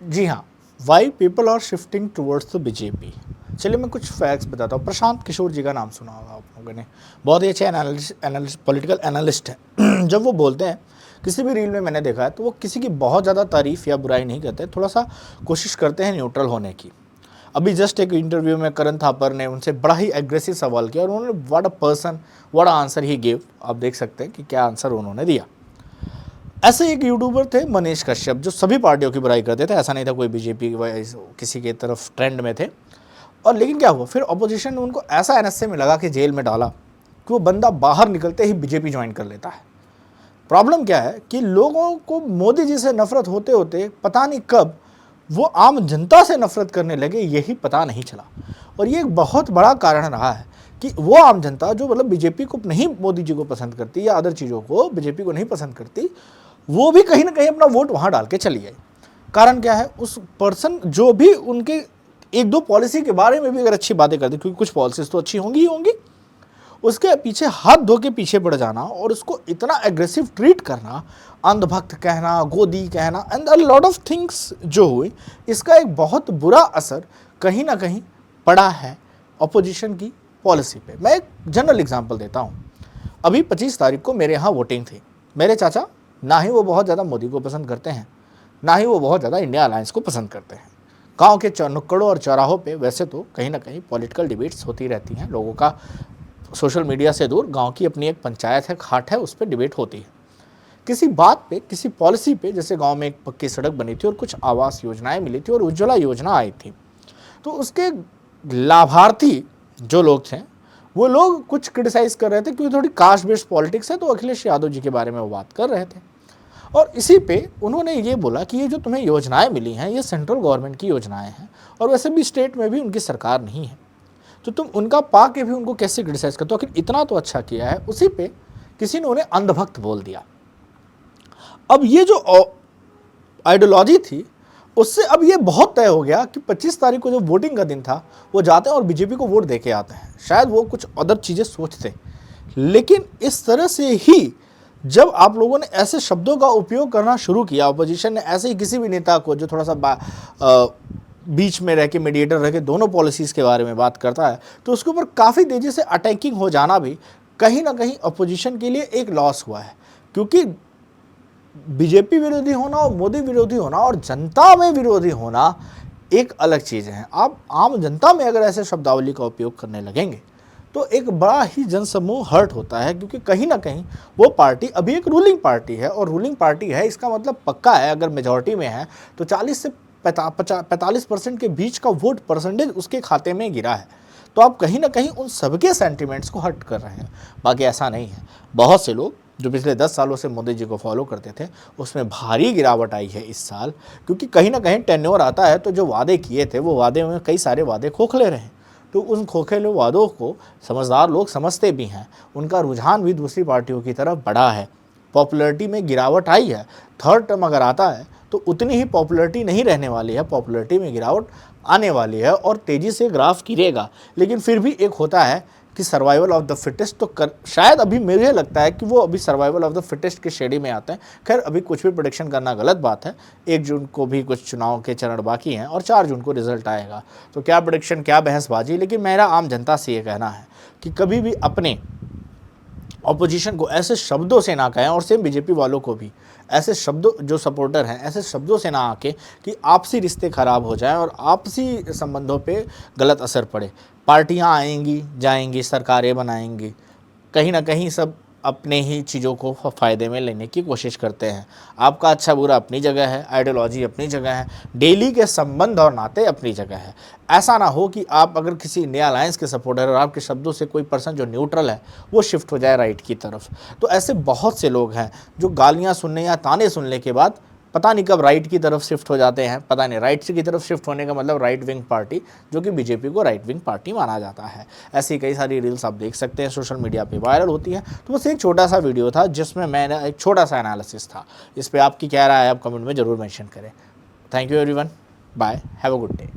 जी हाँ, why people are shifting towards the BJP. चलिए मैं कुछ फैक्ट्स बताता हूँ। प्रशांत किशोर जी का नाम सुना होगा आप लोगों ने, बहुत ही अच्छे एनालिस्ट पॉलिटिकल एनालिस्ट हैं। जब वो बोलते हैं किसी भी रील में मैंने देखा है, तो वो किसी की बहुत ज़्यादा तारीफ़ या बुराई नहीं करते, थोड़ा सा कोशिश करते हैं न्यूट्रल होने की। अभी जस्ट एक इंटरव्यू में करण थापर ने उनसे बड़ा ही एग्रेसिव सवाल किया और उन्होंने what a person what answer he give. आप देख सकते हैं कि क्या आंसर उन्होंने दिया। ऐसे एक यूट्यूबर थे मनीष कश्यप, जो सभी पार्टियों की बुराई करते थे, ऐसा नहीं था कोई बीजेपी किसी के तरफ ट्रेंड में थे। और लेकिन क्या हुआ, फिर ऑपोजिशन ने उनको ऐसा एनएसए में लगा कि जेल में डाला कि वो बंदा बाहर निकलते ही बीजेपी ज्वाइन कर लेता है। प्रॉब्लम क्या है कि लोगों को मोदी जी से नफरत होते होते पता नहीं कब वो आम जनता से नफरत करने लगे, यही पता नहीं चला। और ये एक बहुत बड़ा कारण रहा है कि वो आम जनता जो मतलब बीजेपी को नहीं, मोदी जी को पसंद करती या अदर चीज़ों को बीजेपी को नहीं पसंद करती, वो भी कहीं ना कहीं अपना वोट वहाँ डाल के चली आई। कारण क्या है, उस पर्सन जो भी उनके एक दो पॉलिसी के बारे में भी अगर अच्छी बातें करते, क्योंकि कुछ पॉलिसीज तो अच्छी होंगी ही होंगी, उसके पीछे हाथ धो के पीछे पड़ जाना और उसको इतना एग्रेसिव ट्रीट करना, अंधभक्त कहना, गोदी कहना and a lot of things जो हुई, इसका एक बहुत बुरा असर कहीं ना कहीं पड़ा है अपोजिशन की पॉलिसी पे। मैं एक जनरल एग्जांपल देता हूँ। अभी 25 तारीख को मेरे यहाँ वोटिंग थी। मेरे चाचा ना ही वो बहुत ज़्यादा मोदी को पसंद करते हैं, ना ही वो बहुत ज़्यादा इंडिया अलायंस को पसंद करते हैं। गांव के नुक्कड़ों और चौराहों पे वैसे तो कहीं ना कहीं पॉलिटिकल डिबेट्स होती रहती हैं, लोगों का सोशल मीडिया से दूर गांव की अपनी एक पंचायत है, खाट है, उस पर डिबेट होती है किसी बात पे, किसी पॉलिसी पे। जैसे गांव में एक पक्की सड़क बनी थी और कुछ आवास योजनाएं मिली थी और उज्ज्वला योजना आई थी, तो उसके लाभार्थी जो लोग थे वो लोग कुछ क्रिटिसाइज कर रहे थे क्योंकि थोड़ी कास्ट बेस्ड पॉलिटिक्स है, तो अखिलेश यादव जी के बारे में वो बात कर रहे थे। और इसी पे उन्होंने ये बोला कि ये जो तुम्हें योजनाएं मिली हैं ये सेंट्रल गवर्नमेंट की योजनाएं हैं और वैसे भी स्टेट में भी उनकी सरकार नहीं है, तो तुम उनका पा के भी उनको कैसे क्रिटिसाइज करते हो, आखिर इतना तो अच्छा किया है। उसी पे किसी ने उन्हें अंधभक्त बोल दिया। अब ये जो आइडियोलॉजी थी उससे अब ये बहुत तय हो गया कि 25 तारीख को जो वोटिंग का दिन था वो जाते हैं और बीजेपी को वोट दे के आते हैं। शायद वो कुछ अदर चीज़ें सोचते, लेकिन इस तरह से ही जब आप लोगों ने ऐसे शब्दों का उपयोग करना शुरू किया, अपोजिशन ने ऐसे ही किसी भी नेता को जो थोड़ा सा बीच में रह के, मीडिएटर रह के दोनों पॉलिसीज़ के बारे में बात करता है, तो उसके ऊपर काफ़ी तेज़ी से अटैकिंग हो जाना भी कहीं ना कहीं अपोजिशन के लिए एक लॉस हुआ है। क्योंकि बीजेपी विरोधी होना और मोदी विरोधी होना और जनता में विरोधी होना एक अलग चीज़ है। आप आम जनता में अगर ऐसे शब्दावली का उपयोग करने लगेंगे तो एक बड़ा ही जनसमूह हर्ट होता है, क्योंकि कहीं ना कहीं वो पार्टी अभी एक रूलिंग पार्टी है और रूलिंग पार्टी है, इसका मतलब पक्का है अगर मेजॉरिटी में है तो 40 से 45% के बीच का वोट परसेंटेज उसके खाते में गिरा है। तो आप कहीं ना कहीं उन सबके सेंटिमेंट्स को हर्ट कर रहे हैं। बाकी ऐसा नहीं है, बहुत से लोग जो पिछले 10 सालों से मोदी जी को फॉलो करते थे उसमें भारी गिरावट आई है इस साल, क्योंकि कहीं ना कहीं टेन्योर आता है तो जो वादे किए थे वो वादे में कई सारे वादे खोखले रहे, तो उन खोखले वादों को समझदार लोग समझते भी हैं। उनका रुझान भी दूसरी पार्टियों की तरफ बढ़ा है, पॉपुलैरिटी में गिरावट आई है। थर्ड टर्म अगर आता है तो उतनी ही पॉपुलैरिटी नहीं रहने वाली है, पॉपुलैरिटी में गिरावट आने वाली है और तेज़ी से ग्राफ गिरेगा। लेकिन फिर भी एक होता है कि सर्वाइवल ऑफ द फिटेस्ट, तो शायद अभी मुझे लगता है कि वो अभी सर्वाइवल ऑफ द फिटेस्ट के श्रेणी में आते हैं। खैर अभी कुछ भी प्रेडिक्शन करना गलत बात है, 1 जून को भी कुछ चुनाव के चरण बाकी हैं और 4 जून को रिजल्ट आएगा, तो क्या प्रेडिक्शन क्या बहसबाजी। लेकिन मेरा आम जनता से ये कहना है कि कभी भी अपने ऑपोजिशन को ऐसे शब्दों से ना कहें, और सेम बीजेपी वालों को भी ऐसे शब्दों, जो सपोर्टर हैं ऐसे शब्दों से ना आके कि आपसी रिश्ते खराब हो जाएं और आपसी संबंधों पे गलत असर पड़े। पार्टियां आएंगी जाएंगी, सरकारें बनाएंगी, कहीं ना कहीं सब अपने ही चीज़ों को फ़ायदे में लेने की कोशिश करते हैं। आपका अच्छा बुरा अपनी जगह है, आइडियोलॉजी अपनी जगह है, डेली के संबंध और नाते अपनी जगह है। ऐसा ना हो कि आप अगर किसी इंडिया अलायंस के सपोर्टर और आपके शब्दों से कोई पर्सन जो न्यूट्रल है वो शिफ्ट हो जाए राइट की तरफ। तो ऐसे बहुत से लोग हैं जो गालियाँ सुनने या ताने सुनने के बाद पता नहीं कब राइट की तरफ शिफ्ट हो जाते हैं। पता नहीं राइट की तरफ शिफ्ट होने का मतलब राइट विंग पार्टी, जो कि बीजेपी को राइट विंग पार्टी माना जाता है। ऐसी कई सारी रील्स आप देख सकते हैं, सोशल मीडिया पे वायरल होती हैं। तो बस एक छोटा सा वीडियो था जिसमें मैंने एक छोटा सा एनालिसिस था। इस पर आपकी क्या राय है आप कमेंट में ज़रूर मेंशन करें। Thank you everyone, bye, have a good day.